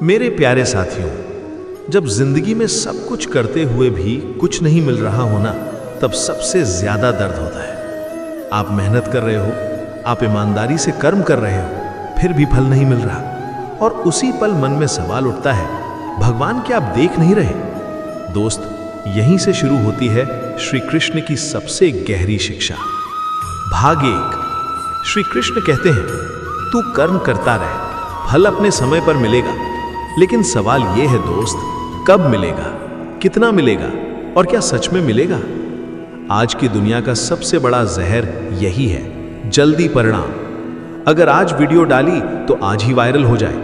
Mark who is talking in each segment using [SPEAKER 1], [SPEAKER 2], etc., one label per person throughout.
[SPEAKER 1] मेरे प्यारे साथियों, जब जिंदगी में सब कुछ करते हुए भी कुछ नहीं मिल रहा हो ना, तब सबसे ज्यादा दर्द होता है। आप मेहनत कर रहे हो, आप ईमानदारी से कर्म कर रहे हो, फिर भी फल नहीं मिल रहा और उसी पल मन में सवाल उठता है, भगवान क्या आप देख नहीं रहे? दोस्त, यहीं से शुरू होती है श्री कृष्ण की सबसे गहरी शिक्षा। भाग 1। श्री कृष्ण कहते हैं, तू कर्म करता रहे, फल अपने समय पर मिलेगा। लेकिन सवाल यह है दोस्त, कब मिलेगा, कितना मिलेगा और क्या सच में मिलेगा? आज की दुनिया का सबसे बड़ा जहर यही है, जल्दी परिणाम। अगर आज वीडियो डाली तो आज ही वायरल हो जाए,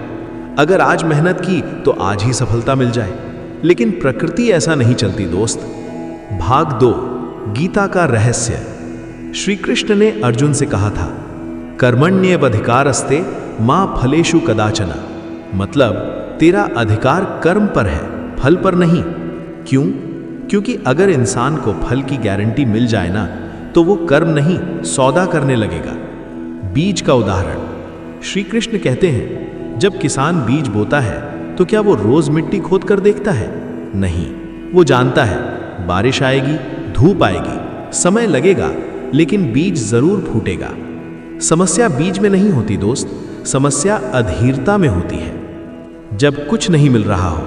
[SPEAKER 1] अगर आज मेहनत की तो आज ही सफलता मिल जाए। लेकिन प्रकृति ऐसा नहीं चलती दोस्त। भाग 2, गीता का रहस्य। श्री कृष्ण ने अर्जुन से कहा था, कर्मण्येवाधिकारस्ते मा फलेषु कदाचन। मतलब तेरा अधिकार कर्म पर है, फल पर नहीं। क्यों? क्योंकि अगर इंसान को फल की गारंटी मिल जाए ना, तो वो कर्म नहीं सौदा करने लगेगा। बीज का उदाहरण। श्री कृष्ण कहते हैं, जब किसान बीज बोता है तो क्या वो रोज मिट्टी खोद कर देखता है? नहीं, वो जानता है बारिश आएगी, धूप आएगी, समय लगेगा, लेकिन बीज जरूर फूटेगा। समस्या बीज में नहीं होती दोस्त, समस्या अधीरता में होती है। जब कुछ नहीं मिल रहा हो,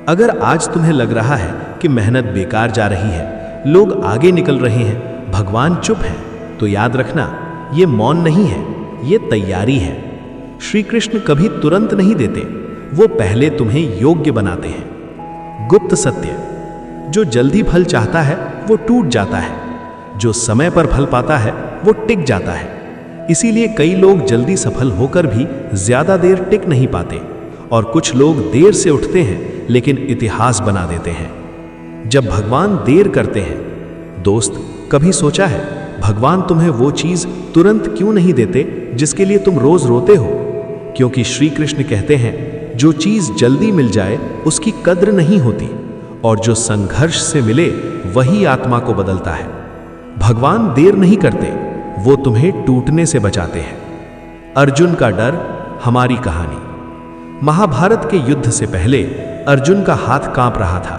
[SPEAKER 1] अगर आज तुम्हें लग रहा है कि मेहनत बेकार जा रही है, लोग आगे निकल रहे हैं, भगवान चुप है, तो याद रखना, ये मौन नहीं है, ये तैयारी है। श्री कृष्ण कभी तुरंत नहीं देते, वो पहले तुम्हें योग्य बनाते हैं। गुप्त सत्य। जो जल्दी फल चाहता है वो टूट जाता है, जो समय पर फल पाता है वो टिक जाता है। इसीलिए कई लोग जल्दी सफल होकर भी ज्यादा देर टिक नहीं पाते, और कुछ लोग देर से उठते हैं लेकिन इतिहास बना देते हैं। जब भगवान देर करते हैं, दोस्त, कभी सोचा है भगवान तुम्हें वो चीज तुरंत क्यों नहीं देते जिसके लिए तुम रोज रोते हो? क्योंकि श्री कृष्ण कहते हैं, जो चीज जल्दी मिल जाए उसकी कद्र नहीं होती, और जो संघर्ष से मिले वही आत्मा को बदलता है। भगवान देर नहीं करते, वो तुम्हें टूटने से बचाते हैं। अर्जुन का डर। हमारी कहानी। महाभारत के युद्ध से पहले अर्जुन का हाथ कांप रहा था।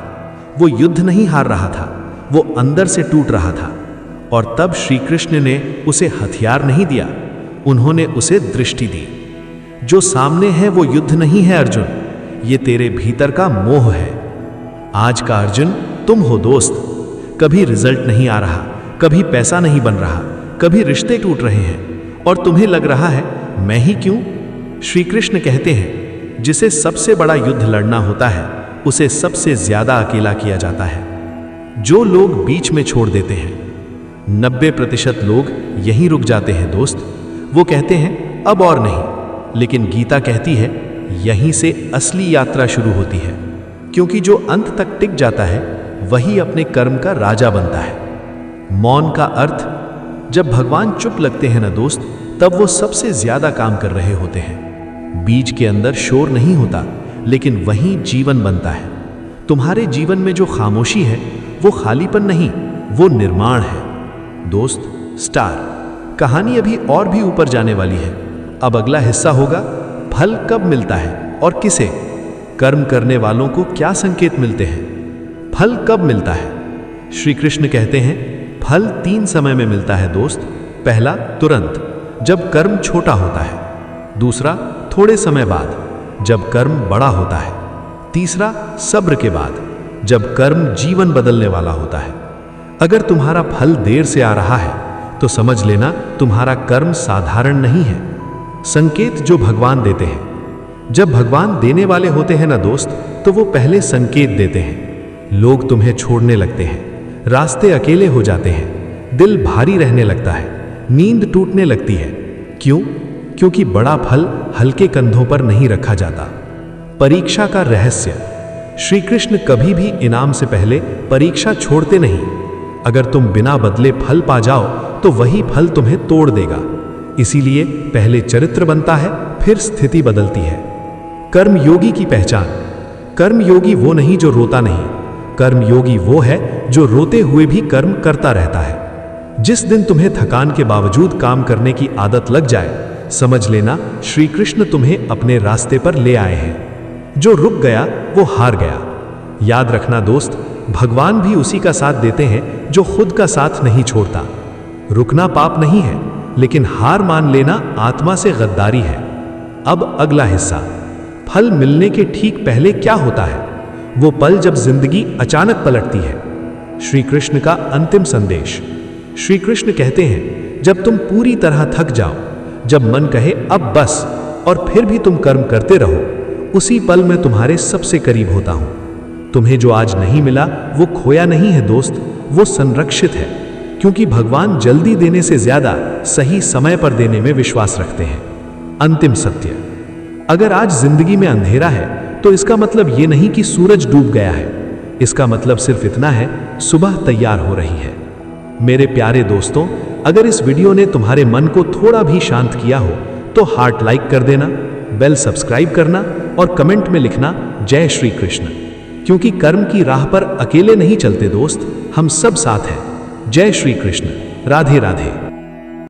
[SPEAKER 1] वो युद्ध नहीं हार रहा था, वो अंदर से टूट रहा था। और तब श्री कृष्ण ने उसे हथियार नहीं दिया, उन्होंने उसे दृष्टि दी। जो सामने है वो युद्ध नहीं है अर्जुन, ये तेरे भीतर का मोह है। आज का अर्जुन तुम हो दोस्त। कभी रिजल्ट नहीं आ रहा, कभी पैसा नहीं बन रहा, कभी रिश्ते टूट रहे हैं, और तुम्हें लग रहा है मैं ही क्यों? श्री कृष्ण कहते हैं, जिसे सबसे बड़ा युद्ध लड़ना होता है उसे सबसे ज्यादा अकेला किया जाता है। जो लोग बीच में छोड़ देते हैं, 90% लोग यहीं रुक जाते हैं दोस्त। वो कहते हैं अब और नहीं, लेकिन गीता कहती है यहीं से असली यात्रा शुरू होती है। क्योंकि जो अंत तक टिक जाता है वही अपने कर्म का राजा बनता है। मौन का अर्थ। जब भगवान चुप लगते हैं ना दोस्त, तब वो सबसे ज्यादा काम कर रहे होते हैं। बीज के अंदर शोर नहीं होता, लेकिन वहीं जीवन बनता है। तुम्हारे जीवन में जो खामोशी है वो खालीपन नहीं, वो निर्माण है। दोस्त, स्टार। कहानी अभी और भी ऊपर जाने वाली है। अब अगला हिस्सा होगा, फल कब मिलता है और किसे? कर्म करने वालों को क्या संकेत मिलते हैं? फल कब मिलता है? श्री कृष्ण कहते हैं, फल 3 समय में मिलता है दोस्त। पहला, तुरंत, जब कर्म छोटा होता है। दूसरा, थोड़े समय बाद, जब कर्म बड़ा होता है। तीसरा, सब्र के बाद, जब कर्म जीवन बदलने वाला होता है। अगर तुम्हारा फल देर से आ रहा है तो समझ लेना तुम्हारा कर्म साधारण नहीं है। संकेत जो भगवान देते हैं। जब भगवान देने वाले होते हैं ना दोस्त, तो वो पहले संकेत देते हैं। लोग तुम्हें छोड़ने लगते हैं, रास्ते अकेले हो जाते हैं, दिल भारी रहने लगता है, नींद टूटने लगती है। क्यों? क्योंकि बड़ा फल हल्के कंधों पर नहीं रखा जाता। परीक्षा का रहस्य। श्री कृष्ण कभी भी इनाम से पहले परीक्षा छोड़ते नहीं। अगर तुम बिना बदले फल पा जाओ तो वही फल तुम्हें तोड़ देगा। इसीलिए पहले चरित्र बनता है, फिर स्थिति बदलती है। कर्मयोगी की पहचान। कर्मयोगी वो नहीं जो रोता नहीं, कर्मयोगी वो है जो रोते हुए भी कर्म करता रहता है। जिस दिन तुम्हें थकान के बावजूद काम करने की आदत लग जाए, समझ लेना श्री कृष्ण तुम्हें अपने रास्ते पर ले आए हैं। जो रुक गया वो हार गया। याद रखना दोस्त, भगवान भी उसी का साथ देते हैं जो खुद का साथ नहीं छोड़ता। रुकना पाप नहीं है, लेकिन हार मान लेना आत्मा से गद्दारी है। अब अगला हिस्सा, फल मिलने के ठीक पहले क्या होता है, वो पल जब जिंदगी अचानक पलटती है। श्री कृष्ण का अंतिम संदेश। श्री कृष्ण कहते हैं, जब तुम पूरी तरह थक जाओ, जब मन कहे अब बस, और फिर भी तुम कर्म करते रहो, उसी पल मैं तुम्हारे सबसे करीब होता हूं। तुम्हें जो आज नहीं मिला वो खोया नहीं है दोस्त, वो संरक्षित है, क्योंकि भगवान जल्दी देने से ज्यादा सही समय पर देने में विश्वास रखते हैं। अंतिम सत्य, अगर आज जिंदगी में अंधेरा है तो इसका मतलब ये नहीं कि सूरज डूब गया है। इसका मतलब सिर्फ इतना है, सुबह तैयार हो रही है। मेरे प्यारे दोस्तों, अगर इस वीडियो ने तुम्हारे मन को थोड़ा भी शांत किया हो तो हार्ट लाइक कर देना, बेल सब्सक्राइब करना और कमेंट में लिखना जय श्री कृष्ण, क्योंकि कर्म की राह पर अकेले नहीं चलते दोस्त, हम सब साथ हैं। जय श्री कृष्ण। राधे राधे।